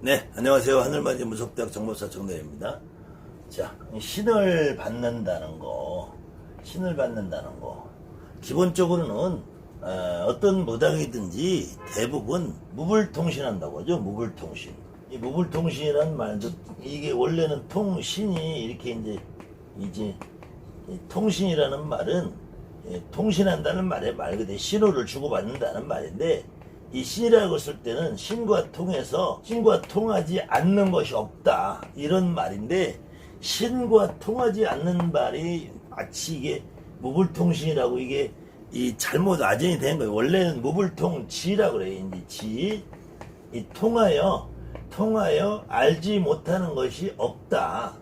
네, 안녕하세요. 하늘맞이 무속대학 정보사 정대입니다. 자, 신을 받는다는 거, 기본적으로는 어떤 무당이든지 대부분 무불통신한다고 하죠. 무불통신. 이 무불통신이라는 말도 이게 원래는 통신이 이렇게 이제 이 통신이라는 말은 통신한다는 말 그대로 신호를 주고받는다는 말인데, 이 신이라고 쓸 때는 신과 통하지 않는 것이 없다 이런 말인데, 신과 통하지 않는 말이 마치 이게 무불통신이라고 이게 이 잘못 아전이 된 거예요. 원래는 무불통지라고 그래요. 이제 지, 이 통하여 알지 못하는 것이 없다.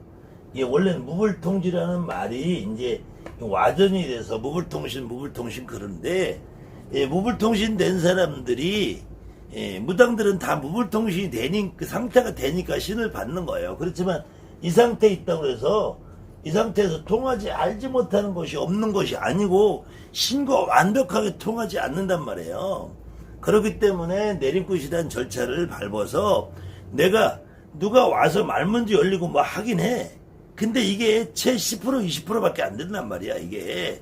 이게 원래는 무불통지라는 말이 이제 와전이 돼서 무불통신 그런데, 무불통신 된 사람들이, 무당들은 다 무불통신이 되니, 그 상태가 되니까 신을 받는 거예요. 그렇지만 이 상태에 있다고 해서 이 상태에서 통하지 알지 못하는 것이 없는 것이 아니고 신과 완벽하게 통하지 않는단 말이에요. 그렇기 때문에 내림굿이라는 절차를 밟아서 누가 와서 말문지 열리고 뭐 하긴 해. 근데 이게 채 10% 20%밖에 안 된단 말이야. 이게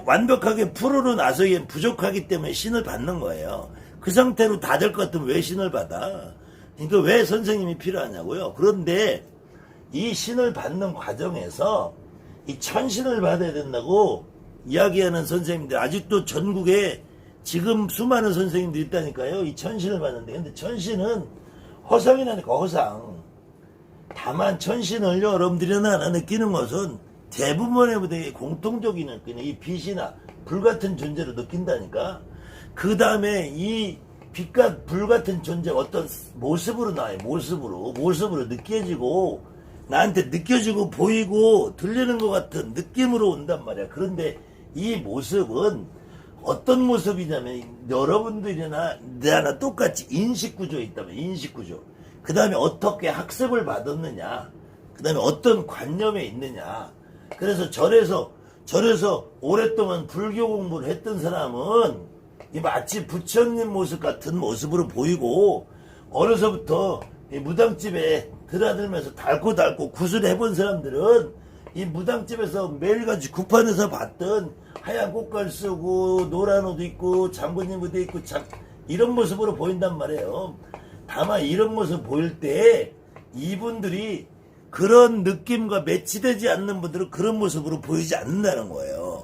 완벽하게 프로로 나서기엔 부족하기 때문에 신을 받는 거예요. 그 상태로 다 될 것 같으면 왜 신을 받아? 그러니까 왜 선생님이 필요하냐고요. 그런데 이 신을 받는 과정에서 이 천신을 받아야 된다고 이야기하는 선생님들 아직도 전국에 지금 수많은 선생님들이 있다니까요. 이 천신을 받는데, 근데 천신은 허상이라니까, 허상. 다만 천신을 여러분들이 하나 느끼는 것은 대부분의 무대에 공통적인 느끼는 이 빛이나 불같은 존재로 느낀다니까. 그 다음에 이 빛과 불같은 존재가 어떤 모습으로 나와요. 모습으로 느껴지고, 나한테 느껴지고 보이고 들리는 것 같은 느낌으로 온단 말이야. 그런데 이 모습은 어떤 모습이냐면, 여러분들이나 나나 똑같이 인식구조에 있다면, 인식구조. 그 다음에 어떻게 학습을 받았느냐, 그 다음에 어떤 관념에 있느냐. 그래서 절에서 오랫동안 불교 공부를 했던 사람은 이 마치 부처님 모습 같은 모습으로 보이고, 어려서부터 이 무당집에 드나들면서 달고 구슬 해본 사람들은 이 무당집에서 매일같이 구판에서 봤던 하얀 꽃갈 쓰고 노란 옷 입고 장군님 무대 입고 이런 모습으로 보인단 말이에요. 다만 이런 모습 보일 때 이분들이 그런 느낌과 매치되지 않는 분들은 그런 모습으로 보이지 않는다는 거예요.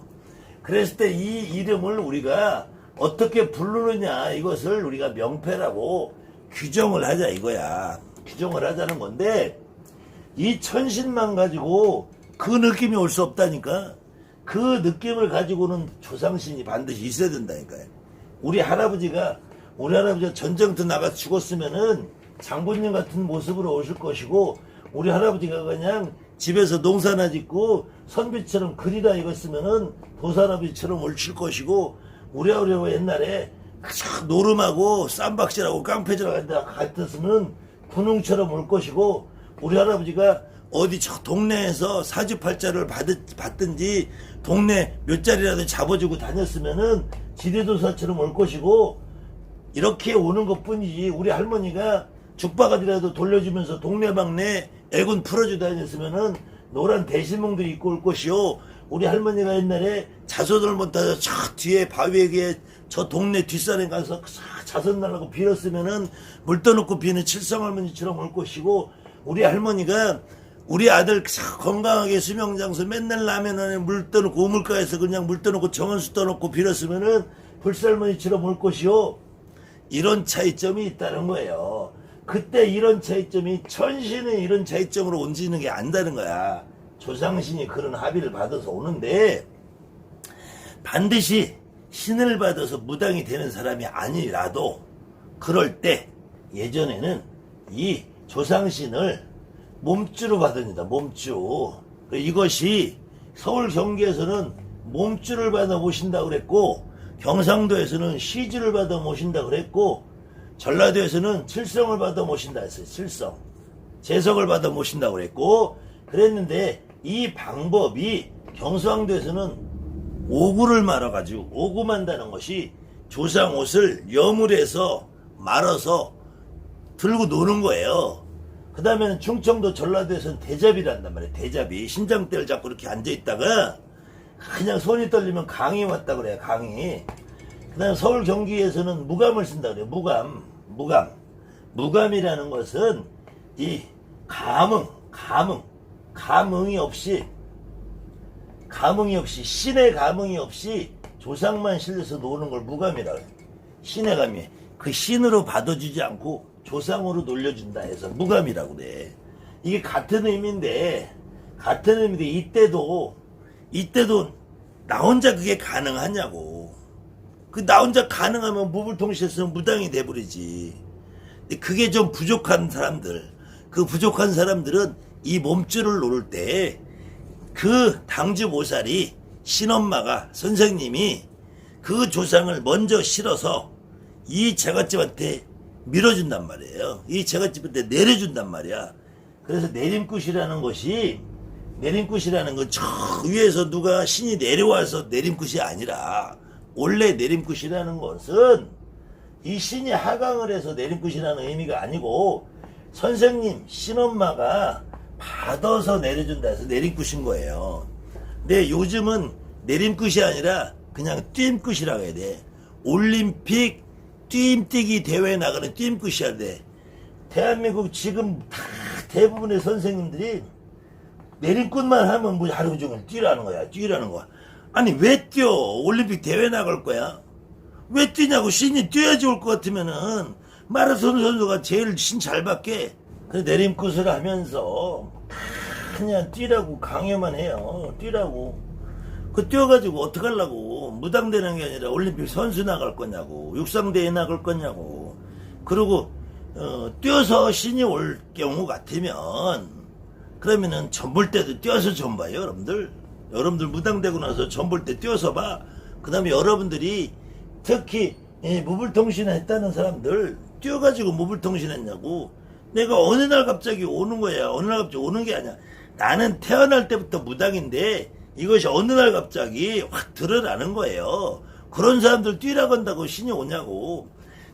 그랬을 때 이 이름을 우리가 어떻게 부르느냐, 이것을 우리가 명패라고 규정을 하자 이거야. 규정을 하자는 건데, 이 천신만 가지고 그 느낌이 올 수 없다니까. 그 느낌을 가지고는 조상신이 반드시 있어야 된다니까요. 우리 할아버지가 전쟁터 나가 죽었으면은 장군님 같은 모습으로 오실 것이고, 우리 할아버지가 그냥 집에서 농사나 짓고 선비처럼 글이라 읽었으면은 도사할아버지처럼 옳칠 것이고, 우리 아버지가 옛날에 노름하고 쌈박질하고 깡패질하고 같았으면 분홍처럼 올 것이고, 우리 할아버지가 어디 저 동네에서 사주팔자를 받든지 동네 몇 자리라도 잡아주고 다녔으면은 지대도사처럼 올 것이고, 이렇게 오는 것 뿐이지. 우리 할머니가 죽바가지라도 돌려주면서 동네방네 애군 풀어주고 다녔으면은 노란 대실몽들이 입고 올 것이요. 우리 할머니가 옛날에 자손을 못 따서 저 뒤에 바위에게 저 동네 뒷산에 가서 자손 날라고 빌었으면은 물 떠놓고 비는 칠성할머니처럼 올 것이고, 우리 할머니가 우리 아들 건강하게 수명장수 맨날 라면 안에 물 떠놓고 우물가에서 그냥 물 떠놓고 정원수 떠놓고 빌었으면은 불살머니처럼 올 것이요. 이런 차이점이 있다는 거예요. 그때 이런 차이점이 천신의 이런 차이점으로 옮기는 게 아니다는 거야. 조상신이 그런 합의를 받아서 오는데, 반드시 신을 받아서 무당이 되는 사람이 아니라도 그럴 때 예전에는 이 조상신을 몸주로 받습니다. 몸주. 이것이 서울 경기에서는 몸주를 받아 모신다고 그랬고, 경상도에서는 시주를 받아 모신다고 그랬고, 전라도에서는 칠성을 받아 모신다 했어요. 칠성. 재석을 받아 모신다고 그랬고, 그랬는데 이 방법이 경상도에서는 오구를 말아가지고, 오구 만다는 것이 조상 옷을 여물해서 말아서 들고 노는 거예요. 그 다음에는 충청도 전라도에서는 대잡이란단 말이에요. 대잡이. 신장대를 잡고 이렇게 앉아있다가 그냥 손이 떨리면 강이 왔다 그래요. 강이. 그 다음에 서울 경기에서는 무감을 쓴다 그래요. 무감이라는 것은 이 감흥이 없이 신의 감흥이 없이 조상만 실려서 노는 걸 무감이라고 해요. 신의 감이 그 신으로 받아주지 않고 조상으로 놀려준다 해서 무감이라고 그래. 이게 같은 의미인데 이때도 나 혼자 그게 가능하냐고. 그 나 혼자 가능하면 무불통신했으면 무당이 돼버리지. 그게 좀 부족한 사람들, 그 부족한 사람들은 이 몸줄을 놓을 때 그 당주보살이 신엄마가 선생님이 그 조상을 먼저 실어서 이 제갓집한테 밀어준단 말이에요. 이 제갓집한테 내려준단 말이야. 그래서 내림굿이라는 건 저 위에서 누가 신이 내려와서 내림굿이 아니라, 원래 내림굿이라는 것은 이 신이 하강을 해서 내림굿이라는 의미가 아니고 선생님 신엄마가 받아서 내려준다 해서 내림굿인 거예요. 근데 요즘은 내림굿이 아니라 그냥 뜀굿이라고 해야 돼. 올림픽 뜀뛰기 대회 나가는 뜀굿이야 돼. 대한민국 지금 다 대부분의 선생님들이 내림굿만 하면 뭐 하루 종일 뛰라는 거야. 아니 왜 뛰어? 올림픽 대회 나갈 거야. 왜 뛰냐고. 신이 뛰어야지 올 것 같으면은 마라톤 선수가 제일 신 잘 받게. 그래서 내림굿을 하면서 그냥 뛰라고 강요만 해요. 뛰라고. 그 뛰어가지고 어떡하려고. 무당되는 게 아니라 올림픽 선수 나갈 거냐고. 육상대회 나갈 거냐고. 그리고 뛰어서 신이 올 경우 같으면 그러면은 전볼 때도 뛰어서 전 봐요. 여러분들 무당되고 나서 전 볼 때 뛰어서 봐. 그 다음에 여러분들이 특히 무불통신 했다는 사람들 뛰어가지고 무불통신 했냐고. 내가 어느 날 갑자기 오는 거야. 어느 날 갑자기 오는 게 아니야. 나는 태어날 때부터 무당인데 이것이 어느 날 갑자기 확 드러나는 거예요. 그런 사람들 뛰라고 한다고 신이 오냐고.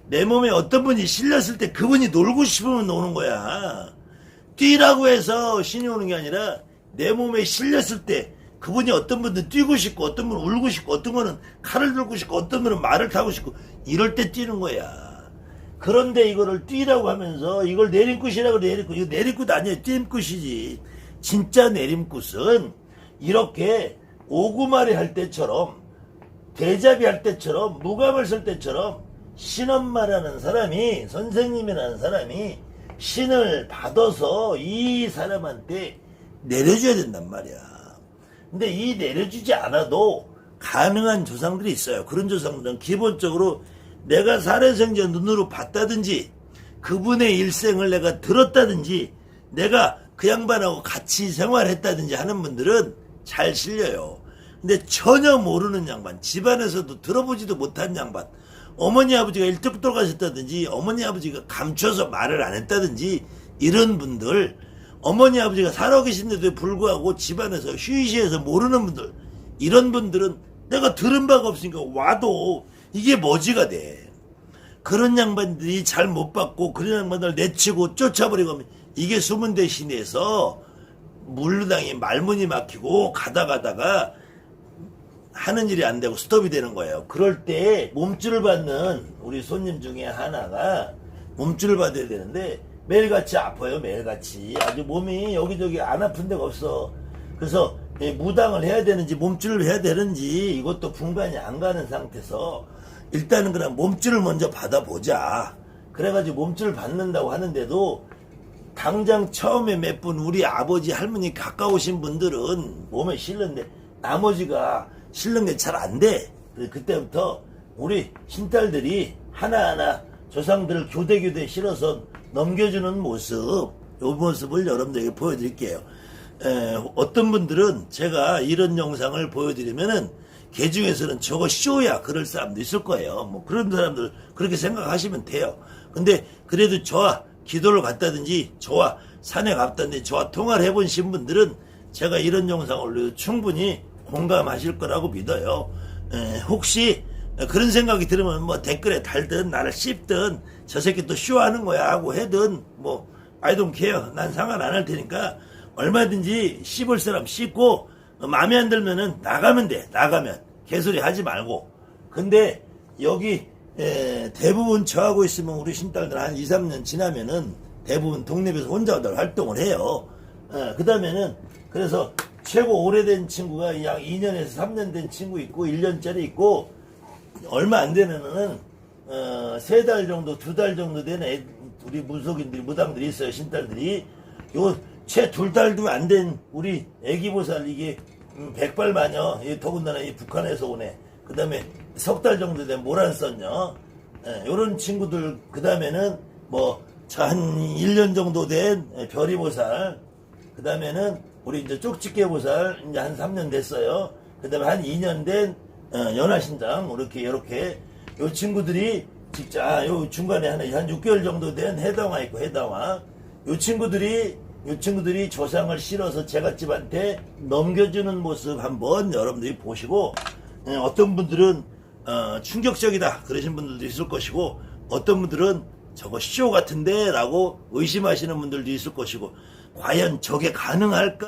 내 몸에 어떤 분이 실렸을 때 그분이 놀고 싶으면 오는 거야. 뛰라고 해서 신이 오는 게 아니라 내 몸에 실렸을 때 그분이 어떤 분은 뛰고 싶고 어떤 분은 울고 싶고 어떤 분은 칼을 들고 싶고 어떤 분은 말을 타고 싶고 이럴 때 뛰는 거야. 그런데 이거를 뛰라고 하면서 이걸 내림굿이라고 이거 내림굿 아니에요. 뜀굿이지. 진짜 내림굿은 이렇게 오구마리 할 때처럼 대잡이 할 때처럼 무감을 쓸 때처럼 신엄마라는 사람이 선생님이라는 사람이 신을 받아서 이 사람한테 내려줘야 된단 말이야. 근데 이 내려주지 않아도 가능한 조상들이 있어요. 그런 조상들은 기본적으로 내가 살해생전 눈으로 봤다든지 그분의 일생을 내가 들었다든지 내가 그 양반하고 같이 생활했다든지 하는 분들은 잘 실려요. 근데 전혀 모르는 양반, 집안에서도 들어보지도 못한 양반, 어머니 아버지가 일찍 돌아가셨다든지 어머니 아버지가 감춰서 말을 안 했다든지 이런 분들, 어머니 아버지가 살아계신데도 불구하고 집안에서 휴이시해서 모르는 분들, 이런 분들은 내가 들은 바가 없으니까 와도 이게 뭐지가 돼. 그런 양반들이 잘 못 받고 그런 양반들 내치고 쫓아버리고 하면 이게 숨은 대신에서 물루당이 말문이 막히고 가다가 하는 일이 안 되고 스톱이 되는 거예요. 그럴 때 몸줄을 받는 우리 손님 중에 하나가 몸줄을 받아야 되는데 매일같이 아파요. 매일같이 아주 몸이 여기저기 안 아픈 데가 없어. 그래서 무당을 해야 되는지 몸줄을 해야 되는지 이것도 분간이 안 가는 상태에서 일단은 그냥 몸줄을 먼저 받아보자. 그래가지고 몸줄을 받는다고 하는데도 당장 처음에 몇 분 우리 아버지 할머니 가까우신 분들은 몸에 실는데 나머지가 실는 게 잘 안 돼. 그래서 그때부터 우리 신딸들이 하나하나 조상들을 교대 실어서 넘겨주는 모습, 이 모습을 여러분들에게 보여드릴게요. 어떤 분들은 제가 이런 영상을 보여드리면은 개 중에서는 저거 쇼야 그럴 사람도 있을 거예요. 뭐 그런 사람들 그렇게 생각하시면 돼요. 근데 그래도 저와 기도를 갔다든지 저와 산에 갔다든지 저와 통화를 해보신 분들은 제가 이런 영상을 올려도 충분히 공감하실 거라고 믿어요. 혹시 그런 생각이 들으면 뭐 댓글에 달든 나를 씹든 저 새끼 또 쇼하는 거야 하고 해든 뭐 I don't care. 난 상관 안 할 테니까 얼마든지 씹을 사람 씹고 마음에 안 들면은 나가면 돼. 나가면 개소리 하지 말고. 근데 여기 대부분 저하고 있으면 우리 신딸들 한 2, 3년 지나면은 대부분 독립에서 혼자들 활동을 해요. 그 다음에는 그래서 최고 오래된 친구가 약 2년에서 3년 된 친구 있고 1년짜리 있고 얼마 안 되면은 3달 정도 2달 정도 된 우리 무속인들이 무당들이 있어요. 신딸들이 요 채 2달도 안 된 우리 애기보살 이게 백발마녀 더군다나 이 북한에서 오네. 그 다음에 3달 정도 된 모란선녀 요런 친구들 그 다음에는 뭐 한 1년 정도 된 별이보살 그 다음에는 우리 이제 쪽집게보살 이제 한 3년 됐어요. 그 다음에 한 2년 된 연화신장 이렇게 요 친구들이 진짜 요 중간에 한 6개월 정도 된 해당화 있고 해당화 요 친구들이 조상을 실어서 제갓집한테 넘겨주는 모습 한번 여러분들이 보시고 어떤 분들은 충격적이다 그러신 분들도 있을 것이고 어떤 분들은 저거 쇼 같은데 라고 의심하시는 분들도 있을 것이고 과연 저게 가능할까?